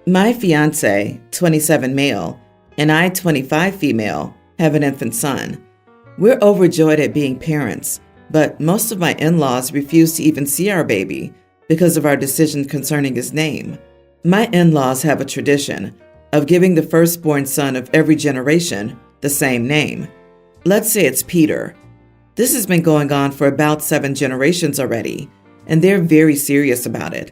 My fiance, 27 male, and I, 25 female, have an infant son. We're overjoyed at being parents, but most of my in-laws refuse to even see our baby because of our decision concerning his name. My in-laws have a tradition of giving the firstborn son of every generation the same name. Let's say it's Peter. This has been going on for about 7 generations already, and they're very serious about it.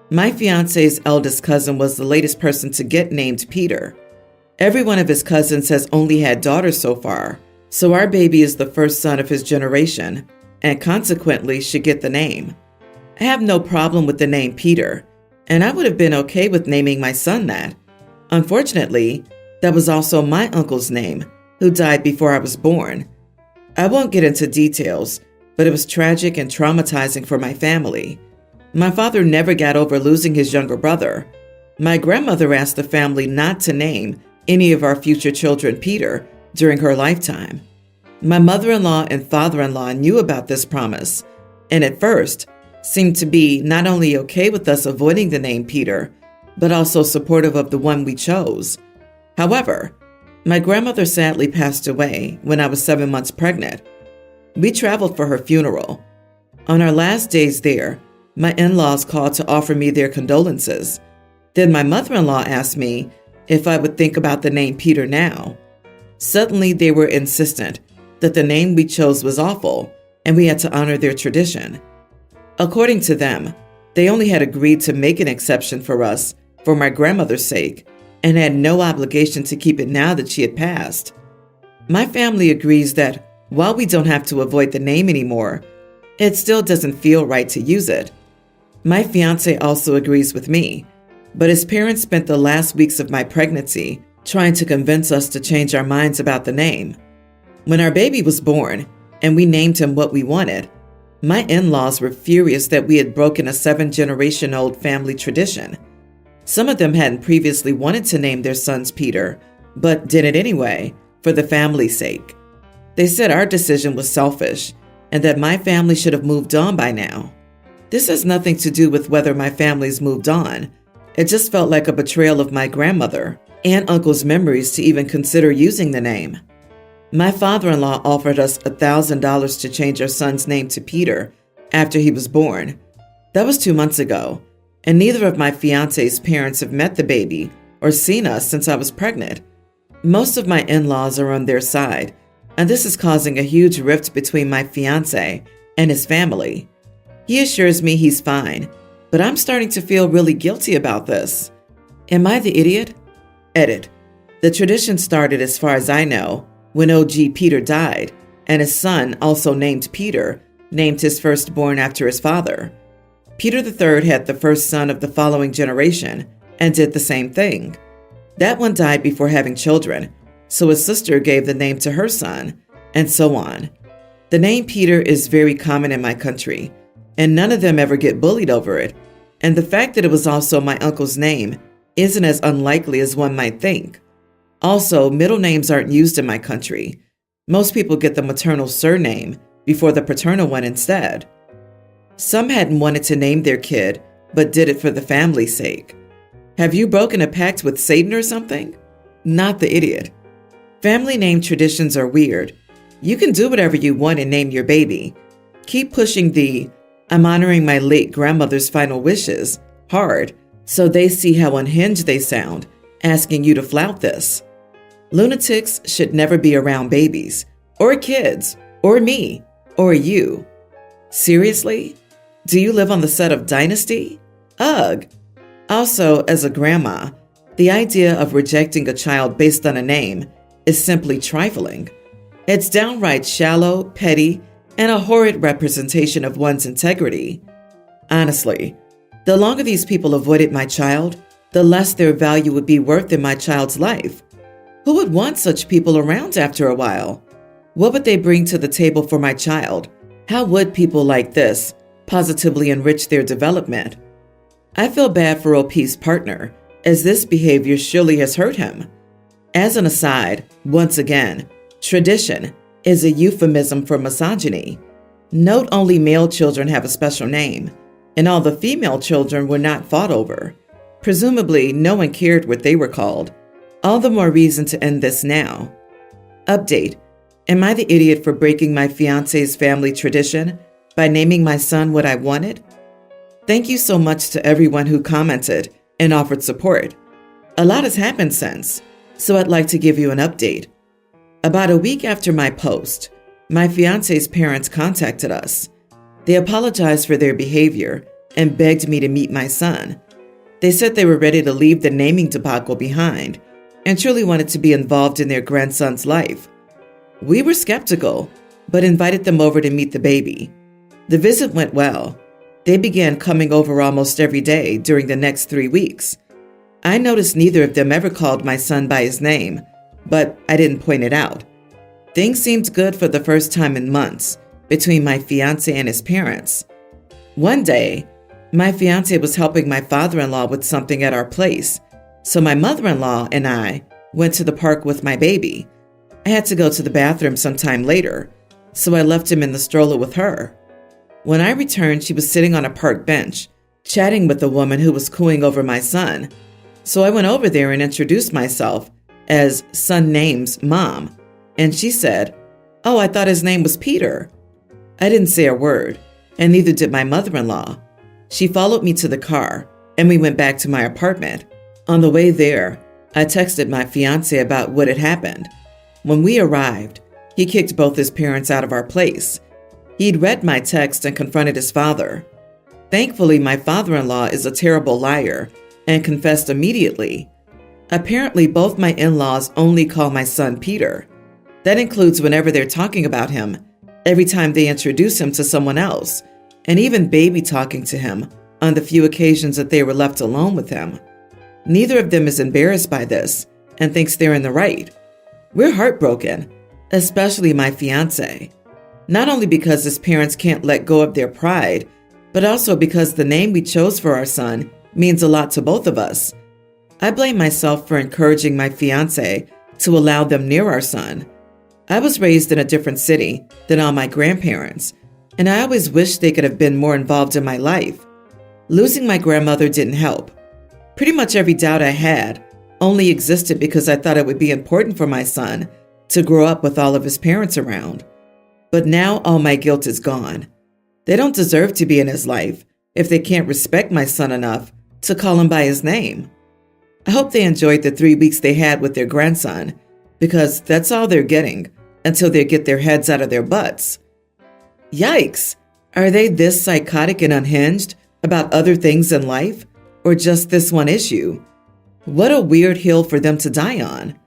My fiance's eldest cousin was the latest person to get named Peter. Every one of his cousins has only had daughters so far, so our baby is the first son of his generation, and consequently should get the name. I have no problem with the name Peter, and I would have been okay with naming my son that. Unfortunately, that was also my uncle's name, who died before I was born. I won't get into details, but it was tragic and traumatizing for my family. My father never got over losing his younger brother. My grandmother asked the family not to name any of our future children Peter during her lifetime. My mother-in-law and father-in-law knew about this promise, and at first seemed to be not only okay with us avoiding the name Peter, but also supportive of the one we chose. However, my grandmother sadly passed away when I was 7 months pregnant. We traveled for her funeral. On our last days there, my in-laws called to offer me their condolences. Then my mother-in-law asked me if I would think about the name Peter now. Suddenly, they were insistent that the name we chose was awful, and we had to honor their tradition. According to them, they only had agreed to make an exception for us for my grandmother's sake, and had no obligation to keep it now that she had passed. My family agrees that while we don't have to avoid the name anymore, it still doesn't feel right to use it. My fiance also agrees with me, but his parents spent the last weeks of my pregnancy trying to convince us to change our minds about the name. When our baby was born and we named him what we wanted, my in-laws were furious that we had broken a 7-generation-old family tradition. Some of them hadn't previously wanted to name their sons Peter, but did it anyway for the family's sake. They said our decision was selfish and that my family should have moved on by now. This has nothing to do with whether my family's moved on. It just felt like a betrayal of my grandmother and uncle's memories to even consider using the name. My father-in-law offered us $1,000 to change our son's name to Peter after he was born. That was 2 months ago, and neither of my fiance's parents have met the baby or seen us since I was pregnant. Most of my in-laws are on their side, and this is causing a huge rift between my fiance and his family. He assures me he's fine, but I'm starting to feel really guilty about this. Am I the idiot? Edit. The tradition started, as far as I know, when OG Peter died, and his son, also named Peter, named his firstborn after his father. Peter III had the first son of the following generation and did the same thing. That one died before having children, so his sister gave the name to her son, and so on. The name Peter is very common in my country, and none of them ever get bullied over it, and the fact that it was also my uncle's name isn't as unlikely as one might think. Also, middle names aren't used in my country. Most people get the maternal surname before the paternal one instead. Some hadn't wanted to name their kid, but did it for the family's sake. Have you broken a pact with Satan or something? Not the idiot. Family name traditions are weird. You can do whatever you want and name your baby. Keep pushing the "I'm honoring my late grandmother's final wishes" hard, so they see how unhinged they sound, asking you to flout this. Lunatics should never be around babies, or kids, or me, or you. Seriously? Do you live on the set of Dynasty? Ugh! Also, as a grandma, the idea of rejecting a child based on a name is simply trifling. It's downright shallow, petty, and a horrid representation of one's integrity. Honestly, the longer these people avoided my child, the less their value would be worth in my child's life. Who would want such people around after a while? What would they bring to the table for my child? How would people like this positively enrich their development? I feel bad for OP's partner, as this behavior surely has hurt him. As an aside, once again, tradition is a euphemism for misogyny. Note only male children have a special name, and all the female children were not fought over. Presumably, no one cared what they were called. All the more reason to end this now. Update. Am I the idiot for breaking my fiancé's family tradition by naming my son what I wanted? Thank you so much to everyone who commented and offered support. A lot has happened since, so I'd like to give you an update. About a week after my post, my fiancé's parents contacted us. They apologized for their behavior and begged me to meet my son. They said they were ready to leave the naming debacle behind and truly wanted to be involved in their grandson's life. We were skeptical, but invited them over to meet the baby. The visit went well. They began coming over almost every day during the next 3 weeks. I noticed neither of them ever called my son by his name, but I didn't point it out. Things seemed good for the first time in months between my fiancé and his parents. One day, my fiancé was helping my father-in-law with something at our place, so my mother-in-law and I went to the park with my baby. I had to go to the bathroom sometime later, so I left him in the stroller with her. When I returned, she was sitting on a park bench, chatting with a woman who was cooing over my son. So I went over there and introduced myself as Son Name's mom, and she said, "Oh, I thought his name was Peter." I didn't say a word, and neither did my mother-in-law. She followed me to the car, and we went back to my apartment. On the way there, I texted my fiancé about what had happened. When we arrived, he kicked both his parents out of our place. He'd read my text and confronted his father. Thankfully, my father-in-law is a terrible liar and confessed immediately. Apparently, both my in-laws only call my son Peter. That includes whenever they're talking about him, every time they introduce him to someone else, and even baby talking to him on the few occasions that they were left alone with him. Neither of them is embarrassed by this and thinks they're in the right. We're heartbroken, especially my fiancé. Not only because his parents can't let go of their pride, but also because the name we chose for our son means a lot to both of us. I blame myself for encouraging my fiancé to allow them near our son. I was raised in a different city than all my grandparents, and I always wished they could have been more involved in my life. Losing my grandmother didn't help. Pretty much every doubt I had only existed because I thought it would be important for my son to grow up with all of his parents around. But now all my guilt is gone. They don't deserve to be in his life if they can't respect my son enough to call him by his name. I hope they enjoyed the 3 weeks they had with their grandson, because that's all they're getting until they get their heads out of their butts. Yikes! Are they this psychotic and unhinged about other things in life, or just this one issue? What a weird hill for them to die on.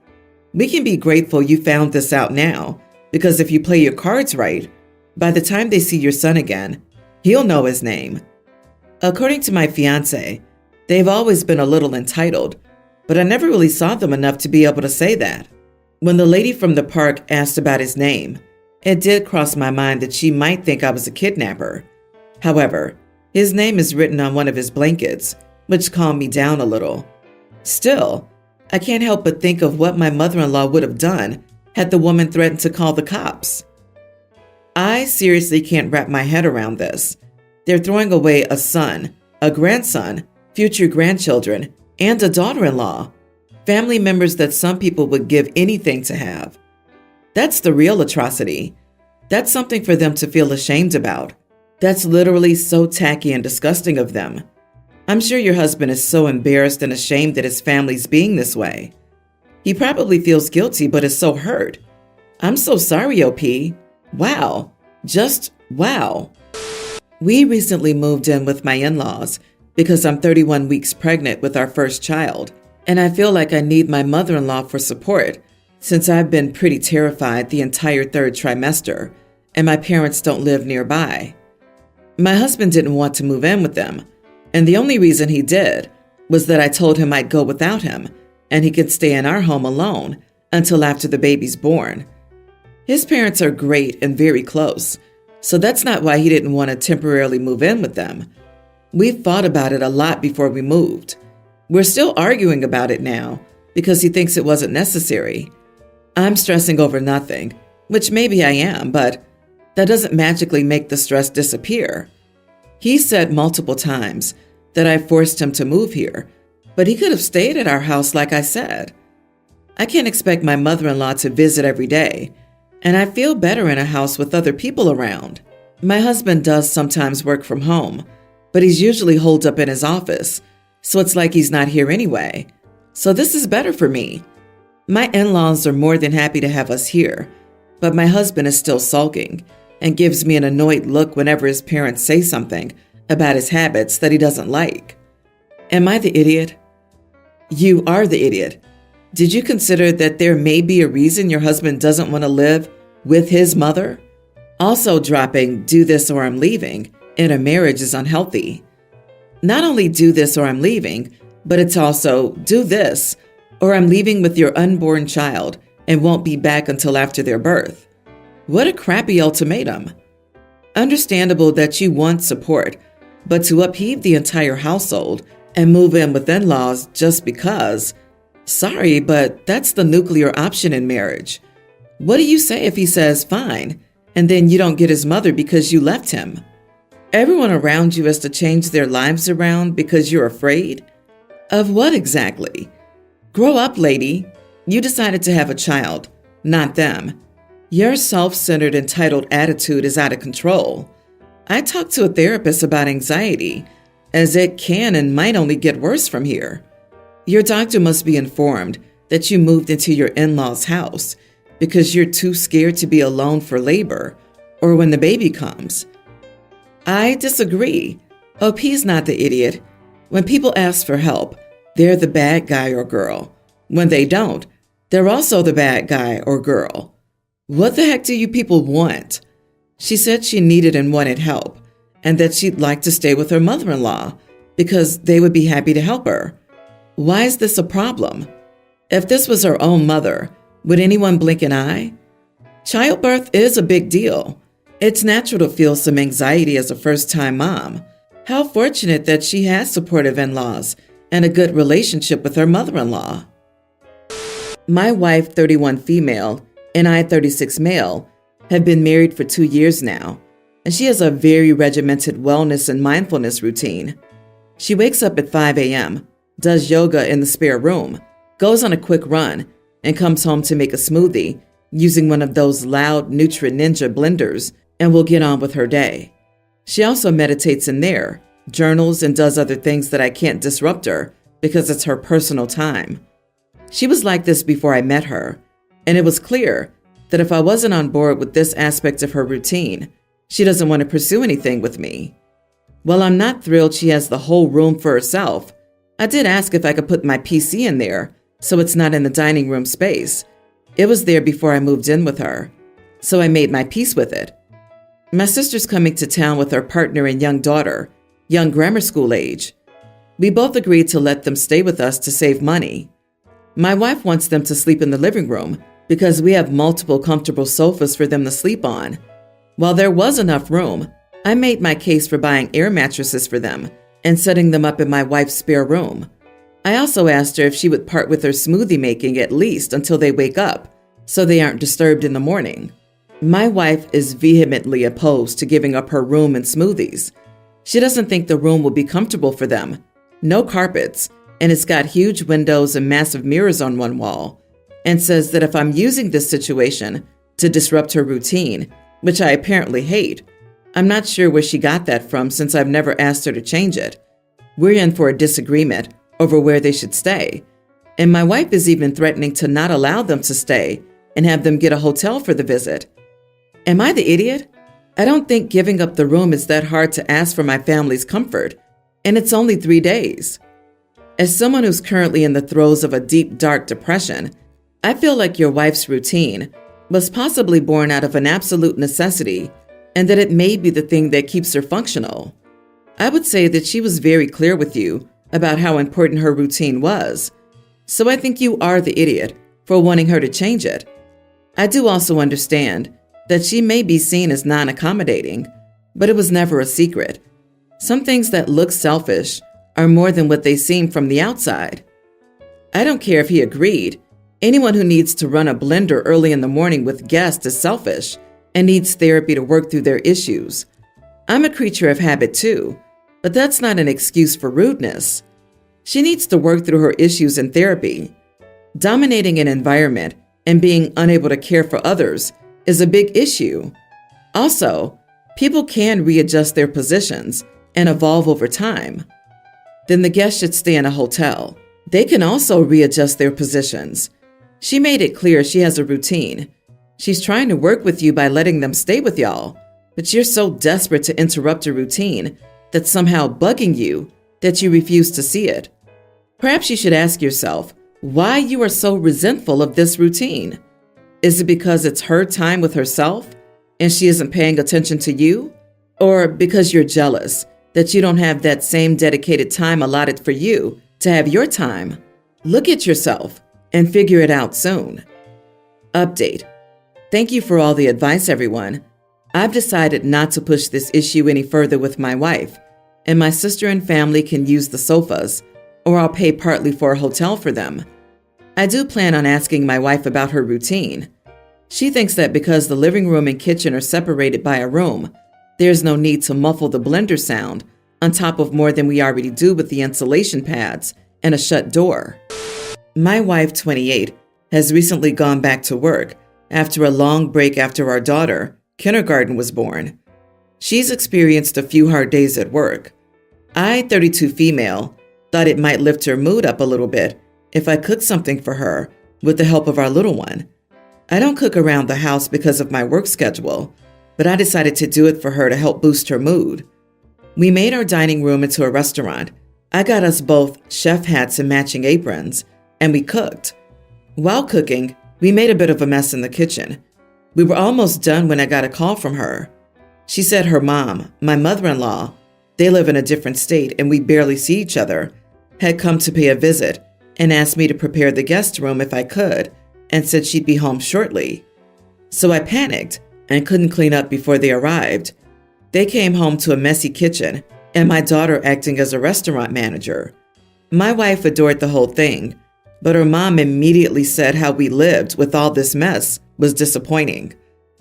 We can be grateful you found this out now, because if you play your cards right, by the time they see your son again, he'll know his name. According to my fiancé, they've always been a little entitled, but I never really saw them enough to be able to say that. When the lady from the park asked about his name, it did cross my mind that she might think I was a kidnapper. However, his name is written on one of his blankets, which calmed me down a little. Still, I can't help but think of what my mother-in-law would have done had the woman threatened to call the cops. I seriously can't wrap my head around this. They're throwing away a son, a grandson, future grandchildren, and a daughter-in-law, family members that some people would give anything to have. That's the real atrocity. That's something for them to feel ashamed about. That's literally so tacky and disgusting of them. I'm sure your husband is so embarrassed and ashamed that his family's being this way. He probably feels guilty but is so hurt. I'm so sorry, OP. Wow. Just wow. We recently moved in with my in-laws because I'm 31 weeks pregnant with our first child, and I feel like I need my mother-in-law for support since I've been pretty terrified the entire third trimester, and my parents don't live nearby. My husband didn't want to move in with them, and the only reason he did was that I told him I'd go without him, and he could stay in our home alone until after the baby's born. His parents are great and very close, so that's not why he didn't want to temporarily move in with them. We fought about it a lot before we moved. We're still arguing about it now because he thinks it wasn't necessary. I'm stressing over nothing, which maybe I am, but that doesn't magically make the stress disappear. He said multiple times that I forced him to move here, but he could have stayed at our house like I said. I can't expect my mother-in-law to visit every day, and I feel better in a house with other people around. My husband does sometimes work from home, but he's usually holed up in his office, so it's like he's not here anyway. So this is better for me. My in-laws are more than happy to have us here, but my husband is still sulking and gives me an annoyed look whenever his parents say something about his habits that he doesn't like. Am I the idiot? You are the idiot. Did you consider that there may be a reason your husband doesn't want to live with his mother? Also, dropping "do this or I'm leaving" in a marriage is unhealthy. Not only "do this or I'm leaving," but it's also "do this or I'm leaving with your unborn child and won't be back until after their birth." What a crappy ultimatum. Understandable that you want support, but to upheave the entire household and move in with in-laws just because, sorry, but that's the nuclear option in marriage. What do you say if he says fine, and then you don't get his mother because you left him? Everyone around you has to change their lives around because you're afraid? Of what exactly? Grow up, lady. You decided to have a child, not them. Your self-centered, entitled attitude is out of control. I talked to a therapist about anxiety, as it can and might only get worse from here. Your doctor must be informed that you moved into your in-laws' house because you're too scared to be alone for labor or when the baby comes. I disagree. OP's not the idiot. When people ask for help, they're the bad guy or girl. When they don't, they're also the bad guy or girl. What the heck do you people want? She said she needed and wanted help, and that she'd like to stay with her mother-in-law because they would be happy to help her. Why is this a problem? If this was her own mother, would anyone blink an eye? Childbirth is a big deal. It's natural to feel some anxiety as a first-time mom. How fortunate that she has supportive in-laws and a good relationship with her mother-in-law. My wife, 31 female, and I, 36 male, have been married for 2 years now, and she has a very regimented wellness and mindfulness routine. She wakes up at 5 a.m., does yoga in the spare room, goes on a quick run, and comes home to make a smoothie using one of those loud Nutri-Ninja blenders, and will get on with her day. She also meditates in there, journals, and does other things that I can't disrupt her because it's her personal time. She was like this before I met her, and it was clear that if I wasn't on board with this aspect of her routine, she doesn't want to pursue anything with me. While I'm not thrilled she has the whole room for herself, I did ask if I could put my PC in there so it's not in the dining room space. It was there before I moved in with her, so I made my peace with it. My sister's coming to town with her partner and young daughter, young grammar school age. We both agreed to let them stay with us to save money. My wife wants them to sleep in the living room because we have multiple comfortable sofas for them to sleep on. While there was enough room, I made my case for buying air mattresses for them and setting them up in my wife's spare room. I also asked her if she would part with her smoothie making at least until they wake up, so they aren't disturbed in the morning. My wife is vehemently opposed to giving up her room and smoothies. She doesn't think the room will be comfortable for them. No carpets, and it's got huge windows and massive mirrors on one wall, and says that if I'm using this situation to disrupt her routine, which I apparently hate, I'm not sure where she got that from since I've never asked her to change it. We're in for a disagreement over where they should stay, and my wife is even threatening to not allow them to stay and have them get a hotel for the visit. Am I the idiot? I don't think giving up the room is that hard to ask for my family's comfort, and it's only 3 days. As someone who's currently in the throes of a deep, dark depression, I feel like your wife's routine was possibly born out of an absolute necessity, and that it may be the thing that keeps her functional. I would say that she was very clear with you about how important her routine was, so I think you are the idiot for wanting her to change it. I do also understand that she may be seen as non-accommodating, but it was never a secret. Some things that look selfish are more than what they seem from the outside. I don't care if he agreed. Anyone who needs to run a blender early in the morning with guests is selfish and needs therapy to work through their issues. I'm a creature of habit too, but that's not an excuse for rudeness. She needs to work through her issues in therapy. Dominating an environment and being unable to care for others is a big issue. Also, people can readjust their positions and evolve over time. Then the guest should stay in a hotel. They can also readjust their positions. She made it clear she has a routine. She's trying to work with you by letting them stay with y'all, but you're so desperate to interrupt a routine that's somehow bugging you that you refuse to see it. Perhaps you should ask yourself why you are so resentful of this routine. Is it because it's her time with herself and she isn't paying attention to you? Or because you're jealous that you don't have that same dedicated time allotted for you to have your time? Look at yourself and figure it out soon. Update. Thank you for all the advice, everyone. I've decided not to push this issue any further with my wife, and my sister and family can use the sofas, or I'll pay partly for a hotel for them. I do plan on asking my wife about her routine. She thinks that because the living room and kitchen are separated by a room, there's no need to muffle the blender sound on top of more than we already do with the insulation pads and a shut door. My wife, 28, has recently gone back to work after a long break after our daughter, kindergarten, was born. She's experienced a few hard days at work. I, 32 female, thought it might lift her mood up a little bit if I cooked something for her with the help of our little one. I don't cook around the house because of my work schedule, but I decided to do it for her to help boost her mood. We made our dining room into a restaurant. I got us both chef hats and matching aprons, and we cooked. While cooking, we made a bit of a mess in the kitchen. We were almost done when I got a call from her. She said her mom, my mother-in-law, they live in a different state and we barely see each other, had come to pay a visit and asked me to prepare the guest room if I could, and said she'd be home shortly. So I panicked and couldn't clean up before they arrived. They came home to a messy kitchen and my daughter acting as a restaurant manager. My wife adored the whole thing, but her mom immediately said how we lived with all this mess was disappointing.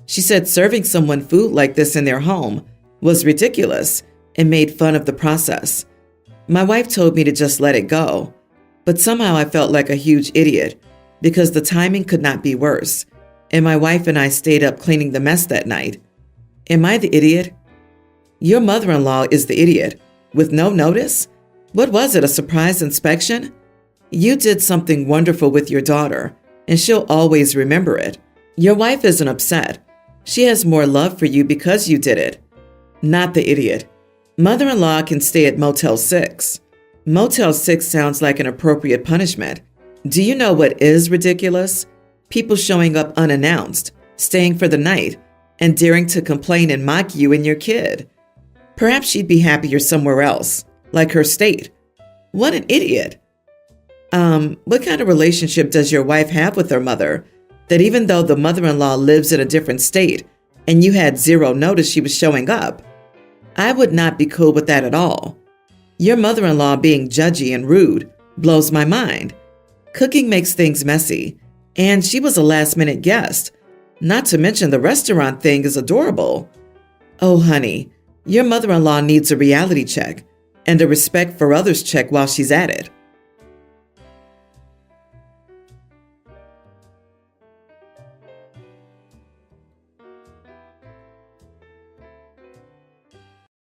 She said serving someone food like this in their home was ridiculous and made fun of the process. My wife told me to just let it go, but somehow I felt like a huge idiot because the timing could not be worse, and my wife and I stayed up cleaning the mess that night. Am I the idiot? Your mother-in-law is the idiot. With no notice? What was it, a surprise inspection? You did something wonderful with your daughter, and she'll always remember it. Your wife isn't upset. She has more love for you because you did it. Not the idiot. Mother-in-law can stay at Motel 6. Motel 6 sounds like an appropriate punishment. Do you know what is ridiculous? People showing up unannounced, staying for the night, and daring to complain and mock you and your kid. Perhaps she'd be happier somewhere else, like her state. What an idiot. What kind of relationship does your wife have with her mother that even though the mother-in-law lives in a different state and you had zero notice she was showing up? I would not be cool with that at all. Your mother-in-law being judgy and rude blows my mind. Cooking makes things messy, and she was a last-minute guest. Not to mention the restaurant thing is adorable. Oh, honey, your mother-in-law needs a reality check and a respect for others check while she's at it.